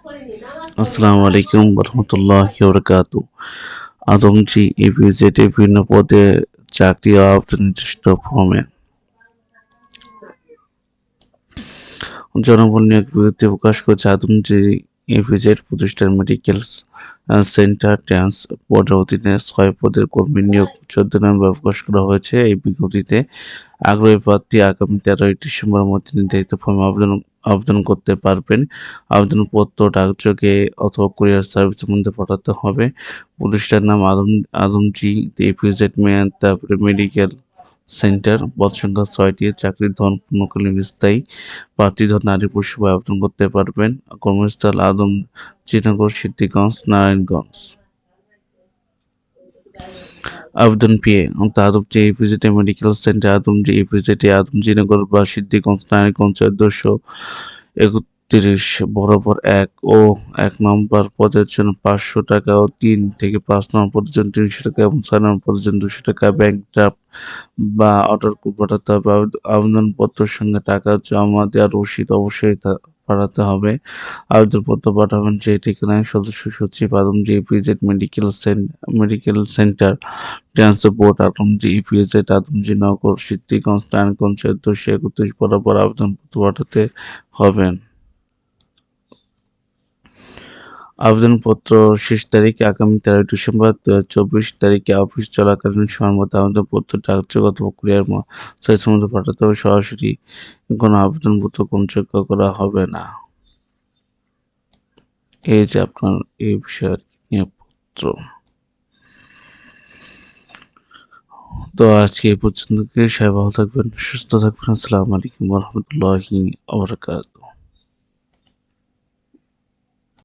আসসালামু আলাইকুম রহমতুল্লাহি ওয়া আদমজি ইপিজেডে বিভিন্ন পদে চাকরি নির্দিষ্ট ফর্মে জনবল নিয়োগ বিজ্ঞপ্তি প্রকাশ করেছে আদমজি ইপিজেড প্রতিষ্ঠান মেডিকেল সেন্টার ট্রান্সপোর্টের অধীনে 6 পদের কর্মী নিয়োগ 14 নভেম্বর প্রকাশ করা হয়েছে। এই বিজ্ঞপ্তিতে আগ্রহী প্রার্থী আগামী 13 ডিসেম্বরের মধ্যে নির্ধারিত ফর্মে আবেদন করতে পারবেন। আবেদনপত্র ডাকযোগে অথবা কুরিয়ার সার্ভিসের মধ্যে পাঠাতে হবে। প্রতিষ্ঠানের নাম আদমজি ইপিজেড তারপরে মেডিকেল সেন্টার। পদ সংখ্যা 6টি। চাকরির ধরন পূর্ণকালীন স্থায়ী। প্রার্থীদের নারী পুরুষ উভয়ে আবেদন করতে পারবেন। কর্মস্থল আদমজীনগর, সিদ্ধিরগঞ্জ, নারায়ণগঞ্জ। আবেদন fee Adamjee EPZ medical centre Adamjee EPZ Adamjeenagar বা সিদ্ধিরগঞ্জ, নারায়ণগঞ্জ 1431 বরাবর 1 ও 1 নম্বর পদের জন্য 500 টাকা ও 3 থেকে 5 নম্বর পদের জন্য 300 টাকা এবং 6 নম্বর পদের জন্য 200 টাকা ব্যাংক ড্রাফট বা অর্ডার কোড পাঠাতে হবে। আবেদনপত্রের সঙ্গে টাকা জমা দেওয়ার রসিদ অবশ্যই পাঠাতে হবে। আবেদনপত্র পাঠাবেন যে ঠিকানায় সদস্য সচিব Adamjee EPZ medical centre transport Adamjee EPZ Adamjeenagar, Siddhirganj, Narayanganj 1431 বরাবর আবেদনপত্র পাঠাতে হবে। আবেদনপত্র শেষ তারিখ আগামী 13 ডিসেম্বর 2024 তারিখে অফিস চলাকালীন সময়ের মধ্যে আবেদনপত্র ডাকযোগে অথবা কুরিয়ার সার্ভিসের মধ্যে পাঠাতে হবে। সরাসরি কোনো আবেদনপত্র গ্রহণযোগ্য করা হবে না। এই যে আপনার এই বিষয়ের নিয়োগপত্র। তো আজকে এই পর্যন্ত, সবাই ভালো থাকবেন, সুস্থ থাকবেন। আসসালামু আলাইকুম ওয়া রাহমাতুল্লাহি ওয়া বারাকাতুহু।